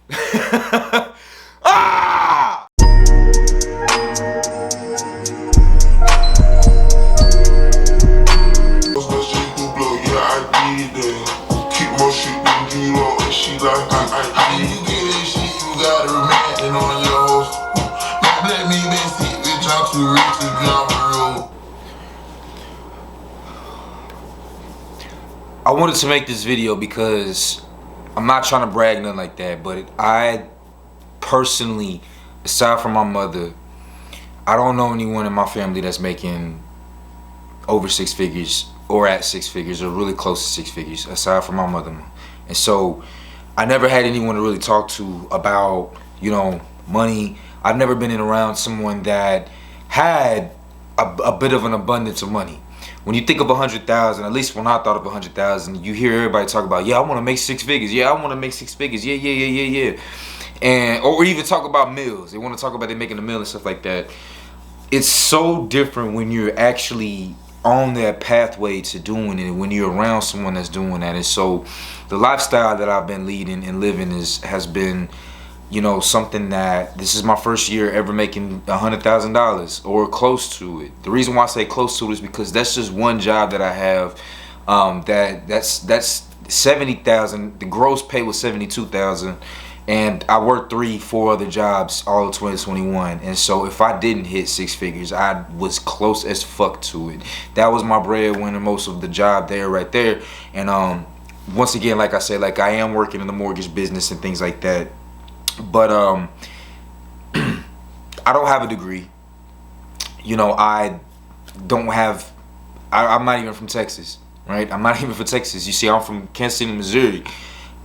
Ah! Keep more shit than you know, and she like, I you get this shit, you got her man on your host. Let me be sick, bitch, I'm too rich to jump real. I wanted to make this video because I'm not trying to brag nothing like that, but I personally, aside from my mother, I don't know anyone in my family that's making over 6 figures or at 6 figures or really close to 6 figures, aside from my mother. And so I never had anyone to really talk to about, money. I've never been in around someone that had a bit of an abundance of money. When you think of 100,000, at least when I thought of 100,000, you hear everybody talk about, yeah, I want to make 6 figures. Yeah, I want to make 6 figures. Yeah. And or even talk about meals. They want to talk about they making a meal and stuff like that. It's so different when you're actually on that pathway to doing it, when you're around someone that's doing that. And so the lifestyle that I've been leading and living has been, something that this is my first year ever making $100,000 or close to it. The reason why I say close to it is because that's just one job that I have. That's 70,000. The gross pay was 72,000. And I worked 3-4 other jobs all of 2021. And so if I didn't hit 6 figures, I was close as fuck to it. That was my breadwinner, most of the job there, right there. And once again, like I said, like I am working in the mortgage business and things like that. But I don't have a degree. I don't have, I'm not even from Texas, right? I'm not even from Texas. You see, I'm from Kansas City, Missouri.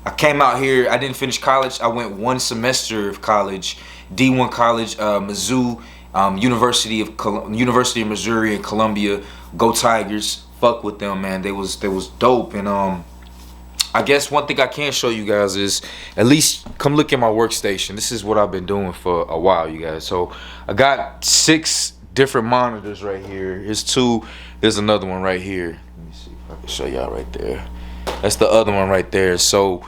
I came out here, I didn't finish college. I went one semester of college, D1 college, Mizzou, University of Missouri in Columbia. Go Tigers. Fuck with them, man. They was dope. And I guess one thing I can show you guys is, at least come look at my workstation. This is what I've been doing for a while, you guys. So I got 6 different monitors right here. Here's 2. There's another one right here. Let me see if I can show y'all right there. That's the other one right there. So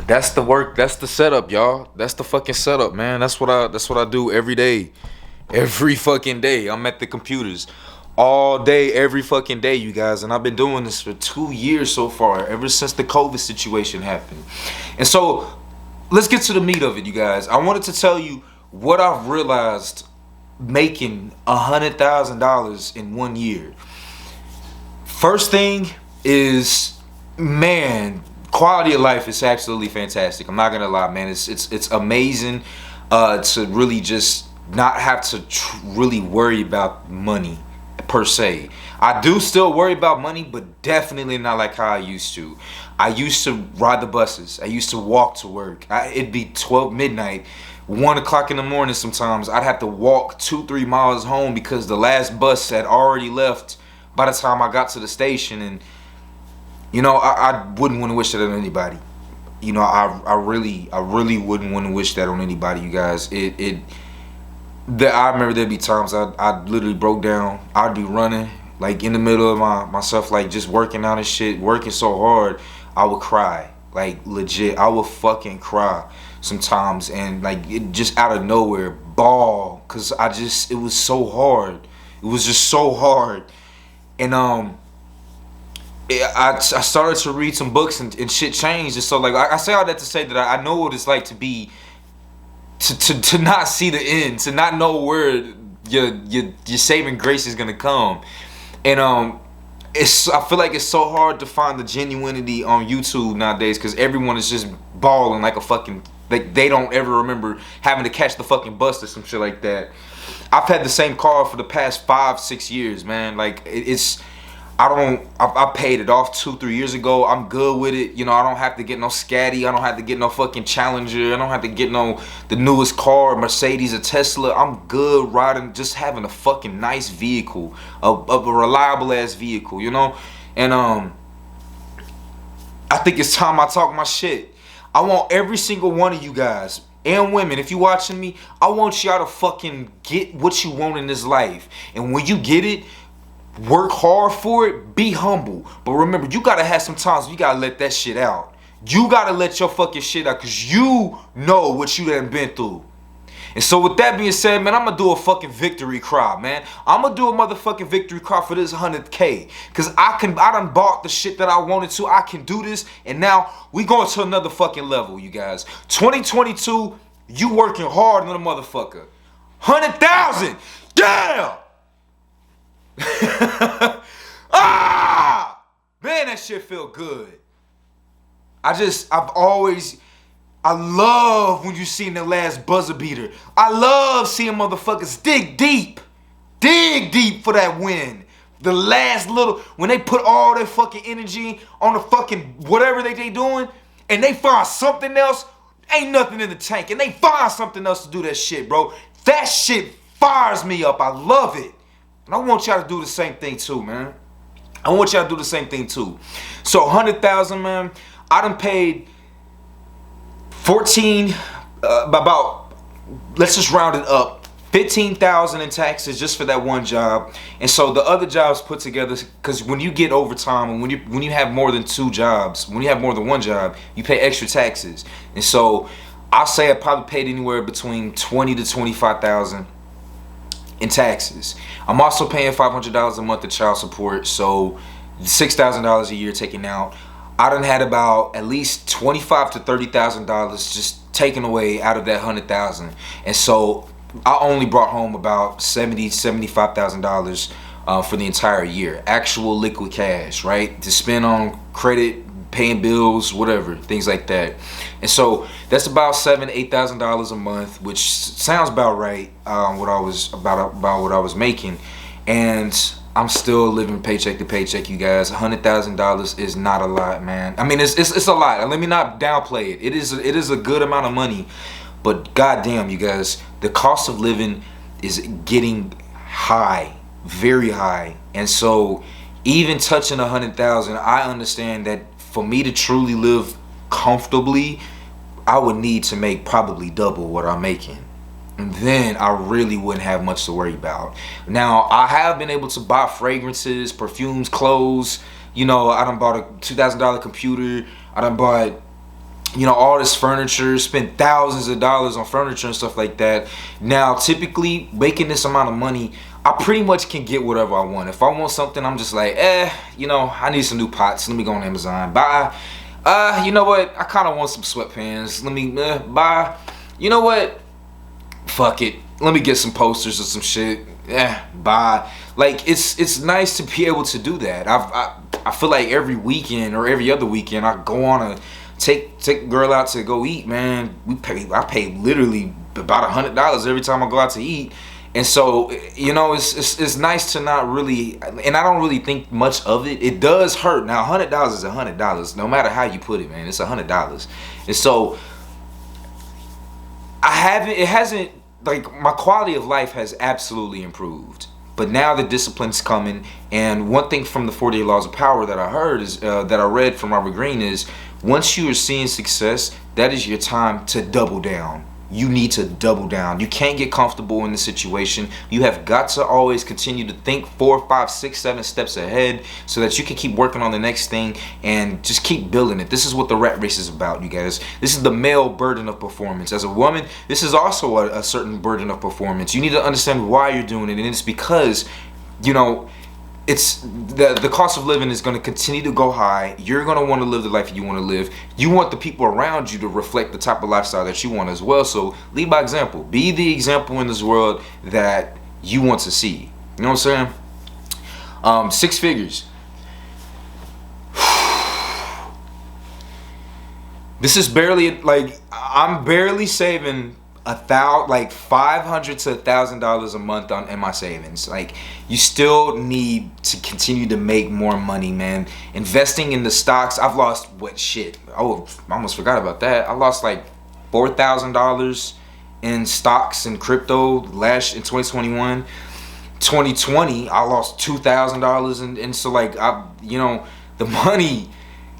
that's the work, that's the setup, y'all. That's the fucking setup, man. That's what I do every day. Every fucking day. I'm at the computers all day, every fucking day, you guys. And I've been doing this for 2 years so far, ever since the COVID situation happened. And so let's get to the meat of it, you guys. I wanted to tell you what I've realized making $100,000 in 1 year. First thing is, man, quality of life is absolutely fantastic. I'm not gonna lie, man. It's amazing to really just not have to really worry about money per se. I do still worry about money, but definitely not like how I used to. I used to ride the buses. I used to walk to work. It'd be 12 midnight, 1 o'clock in the morning sometimes. I'd have to walk 2-3 miles home because the last bus had already left by the time I got to the station. And I wouldn't want to wish that on anybody. I really wouldn't want to wish that on anybody, you guys. I remember there'd be times I literally broke down. I'd be running like in the middle of myself, like just working out and shit, working so hard, I would cry. Like legit, I would fucking cry sometimes, and like it just out of nowhere bawl, cause it was so hard. It was just so hard. And I started to read some books and shit changed. And so like I say all that to say that I know what it's like to be to not see the end, to not know where your saving grace is gonna come. And I feel like it's so hard to find the genuinity on YouTube nowadays, because everyone is just balling like a fucking, like they don't ever remember having to catch the fucking bus or some shit like that. I've had the same car for the past 5-6 years, man. Like I paid it off 2-3 years ago. I'm good with it. I don't have to get no Scatty. I don't have to get no fucking Challenger. I don't have to get the newest car, Mercedes or Tesla. I'm good riding, just having a fucking nice vehicle, a reliable ass vehicle, And I think it's time I talk my shit. I want every single one of you guys and women, if you watching me, I want y'all to fucking get what you want in this life. And when you get it, work hard for it, be humble. But remember, you gotta have some times you gotta let that shit out. You gotta let your fucking shit out, cause you know what you done been through. And so with that being said, man, I'm gonna do a fucking victory cry, man. I'm gonna do a motherfucking victory cry for this 100K. Cause I done bought the shit that I wanted to. I can do this. And now we going to another fucking level, you guys. 2022, you working hard on a motherfucker. 100,000. Yeah! Ah! Man, that shit feel good. I love when you seen the last buzzer beater. I love seeing motherfuckers dig deep for that win. The last little, when they put all their fucking energy on the fucking whatever they doing, and they find something else, ain't nothing in the tank, and they find something else to do that shit, bro. That shit fires me up. I love it. And I want y'all to do the same thing too, man. I want y'all to do the same thing too. So 100,000, man. I done paid 14, about, let's just round it up, 15,000 in taxes just for that one job. And so the other jobs put together, because when you get overtime and when you have more than two jobs, when you have more than one job, you pay extra taxes. And so I'll say I probably paid anywhere between 20 to 25,000 in taxes. I'm also paying $500 a month of child support, so $6,000 a year taken out. I done had about at least $25,000 to $30,000 just taken away out of that 100,000, and so I only brought home about $75,000 for the entire year, actual liquid cash, right, to spend on credit, paying bills, whatever, things like that. And so that's about $8,000 a month, which sounds about right. What I was about what I was making, and I'm still living paycheck to paycheck, you guys. $100,000 is not a lot, man. I mean, it's a lot. Let me not downplay it. It is a good amount of money, but goddamn, you guys, the cost of living is getting high, very high. And so, even touching 100,000, I understand that for me to truly live comfortably, I would need to make probably double what I'm making. And then I really wouldn't have much to worry about. Now, I have been able to buy fragrances, perfumes, clothes. You know, I done bought a $2,000 computer. I done bought, you know, all this furniture, spent thousands of dollars on furniture and stuff like that. Now, typically, making this amount of money, I pretty much can get whatever I want. If I want something, I'm just like, you know, I need some new pots. Let me go on Amazon. Buy. You know what? I kind of want some sweatpants. Let me buy. You know what? Fuck it, let me get some posters or some shit. Bye. Like, it's nice to be able to do that. I feel like every weekend or every other weekend I go on a take a girl out to go eat, man. I pay literally about $100 every time I go out to eat. And so, you know, it's nice to not really, and I don't really think much of it. It does hurt. Now, $100 is $100, no matter how you put it, man. It's $100. And so it hasn't, like, my quality of life has absolutely improved. But now the discipline's coming, and one thing from the 48 Laws of Power that I heard is, that I read from Robert Greene is, once you are seeing success, that is your time to double down. You need to double down. You can't get comfortable in the situation. You have got to always continue to think 4, 5, 6, 7 steps ahead so that you can keep working on the next thing and just keep building it. This is what the rat race is about, you guys. This is the male burden of performance. As a woman, this is also a certain burden of performance. You need to understand why you're doing it, and it's because, you know, it's the cost of living is going to continue to go high. You're going to want to live the life you want to live. You want the people around you to reflect the type of lifestyle that you want as well. So lead by example. Be the example in this world that you want to see. You know what I'm saying? 6 figures. This is barely, like, I'm barely saving $500 to $1,000 a month in my savings. Like, you still need to continue to make more money, man. Investing in the stocks, I've lost I almost forgot about that. I lost like $4,000 in stocks and crypto in 2021. 2020, I lost $2,000, and so, like, the money.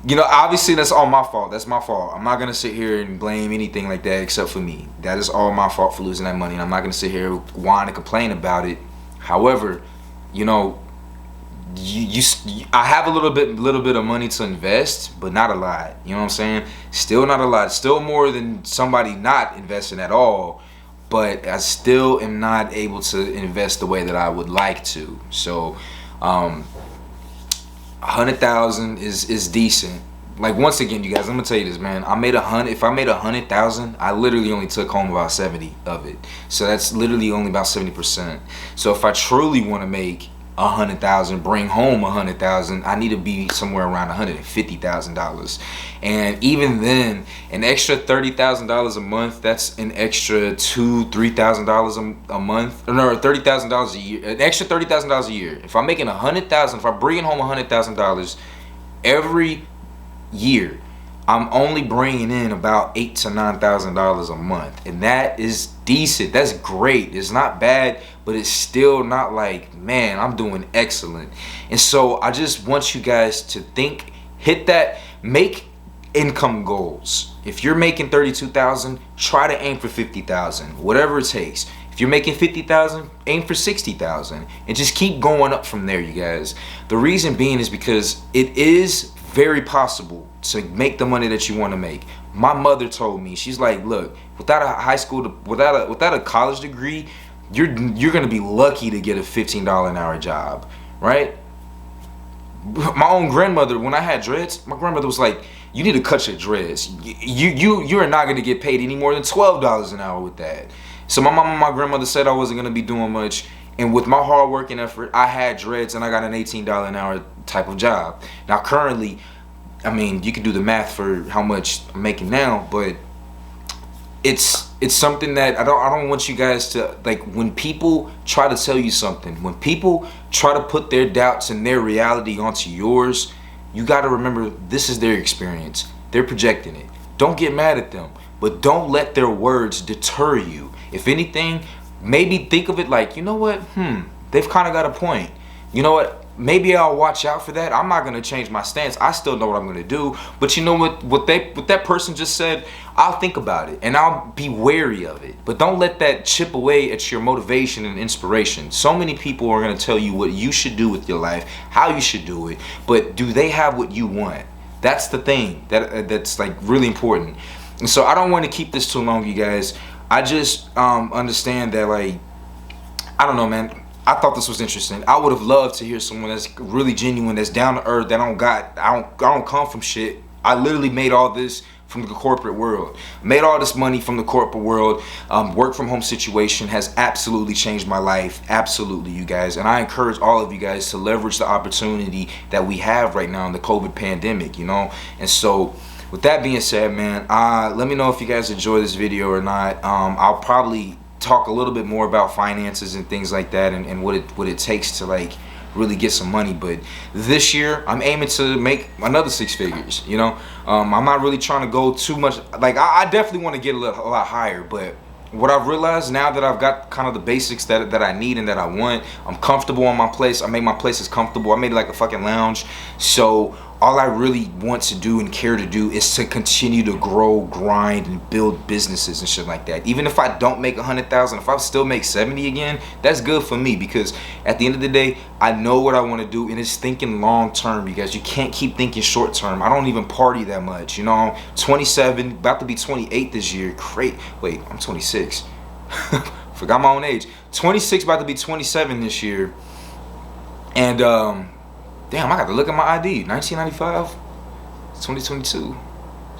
You know, obviously that's all my fault. That's my fault. I'm not going to sit here and blame anything like that except for me. That is all my fault for losing that money. And I'm not going to sit here whine and complain about it. However, you know, I have a little bit of money to invest, but not a lot. You know what I'm saying? Still not a lot. Still more than somebody not investing at all. But I still am not able to invest the way that I would like to. So, 100,000 is decent. Like, once again, you guys, I'm gonna tell you this, man. If I made 100,000, I literally only took home about 70 of it. So that's literally only about 70%. So if I truly want to make 100,000, bring home 100,000, I need to be somewhere around $150,000. And even then, an extra $30,000 a month, that's an extra $3,000 a month, or no, $30,000 a year, an extra $30,000 a year. If I'm making 100,000, if I'm bringing home $100,000 every year, I'm only bringing in about $8,000 to $9,000 a month, and that is decent. That's great. It's not bad, but it's still not like, man, I'm doing excellent. And so I just want you guys to think, hit that, make income goals. If you're making 32,000, try to aim for 50,000, whatever it takes. If you're making 50,000, aim for 60,000, and just keep going up from there, you guys. The reason being is because it is very possible to make the money that you want to make. My mother told me, she's like, look, without a high school, without a college degree, you're gonna be lucky to get a $15 an hour job, right? My own grandmother, when I had dreads, my grandmother was like, you need to cut your dreads. You are not gonna get paid any more than $12 an hour with that. So my mom and my grandmother said I wasn't gonna be doing much. And with my hard work and effort, I had dreads and I got an $18 an hour type of job. Now currently, I mean, you can do the math for how much I'm making now, but it's something that I don't want you guys to, like, when people try to tell you something, when people try to put their doubts and their reality onto yours, you got to remember this is their experience. They're projecting it. Don't get mad at them, but don't let their words deter you. If anything, maybe think of it like, you know what? They've kind of got a point. You know what? Maybe I'll watch out for that. I'm not gonna change my stance. I still know what I'm gonna do. But you know what that person just said, I'll think about it and I'll be wary of it. But don't let that chip away at your motivation and inspiration. So many people are gonna tell you what you should do with your life, how you should do it, but do they have what you want? That's the thing that's like really important. And so I don't want to keep this too long, you guys. I just understand that, like, I don't know, man. I thought this was interesting. I would have loved to hear someone that's really genuine, that's down to earth, that I don't come from shit. I literally made all this from the corporate world. Made all this money from the corporate world. Work from home situation has absolutely changed my life. Absolutely, you guys. And I encourage all of you guys to leverage the opportunity that we have right now in the COVID pandemic, you know? And so, with that being said, man, let me know if you guys enjoy this video or not. I'll probably talk a little bit more about finances and things like that, and what it takes to, like, really get some money. But this year I'm aiming to make another 6 figures, you know. I'm not really trying to go too much, like, I definitely want to get a lot higher, but what I've realized now that I've got kind of the basics that I need and that I want, I'm comfortable in my place. I made my places comfortable. I made it like a fucking lounge. So all I really want to do and care to do is to continue to grow, grind, and build businesses and shit like that. Even if I don't make 100,000, if I still make 70 again, that's good for me, because at the end of the day, I know what I want to do, and it's thinking long term, you guys. You can't keep thinking short term. I don't even party that much, you know. I'm 27, about to be 28 this year. Great. Wait, I'm 26. Forgot my own age. 26, about to be 27 this year. And damn, I got to look at my ID. 1995, 2022,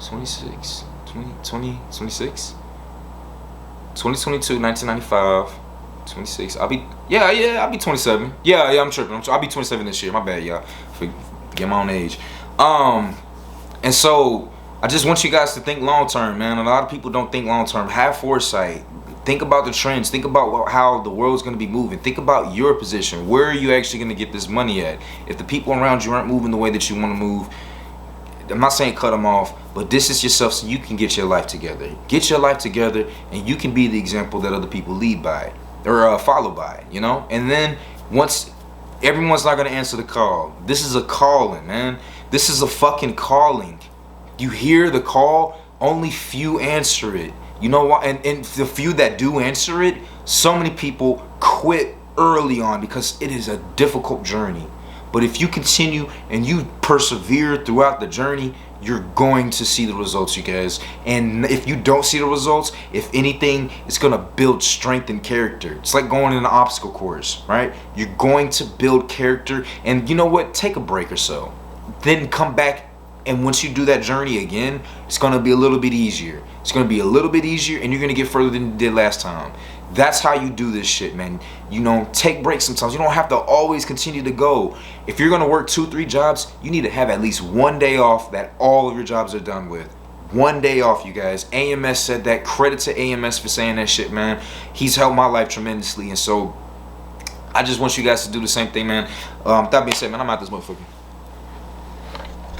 26, 20, 26, 2022, 1995, 26. I'll be 27. Yeah, I'm tripping. I'll be 27 this year. My bad, y'all. Forget my own age. And so I just want you guys to think long term, man. A lot of people don't think long term. Have foresight. Think about the trends. Think about how the world's going to be moving. Think about your position. Where are you actually going to get this money at? If the people around you aren't moving the way that you want to move, I'm not saying cut them off, but distance yourself so you can get your life together. Get your life together, and you can be the example that other people lead by or follow by, you know? And then once everyone's not going to answer the call. This is a calling, man. This is a fucking calling. You hear the call, only few answer it. You know what? And the few that do answer it, so many people quit early on because it is a difficult journey. But if you continue and you persevere throughout the journey, you're going to see the results, you guys. And if you don't see the results, if anything, it's gonna build strength and character. It's like going in an obstacle course, right? You're going to build character, and you know what? Take a break or so, then come back. And once you do that journey again, it's gonna be a little bit easier. It's gonna be a little bit easier, and you're gonna get further than you did last time. That's how you do this shit, man. You know, take breaks sometimes. You don't have to always continue to go. If you're gonna work 2-3 jobs, you need to have at least one day off that all of your jobs are done with. One day off, you guys. AMS said that. Credit to AMS for saying that shit, man. He's helped my life tremendously, and so I just want you guys to do the same thing, man. That being said, man, I'm out this motherfucker.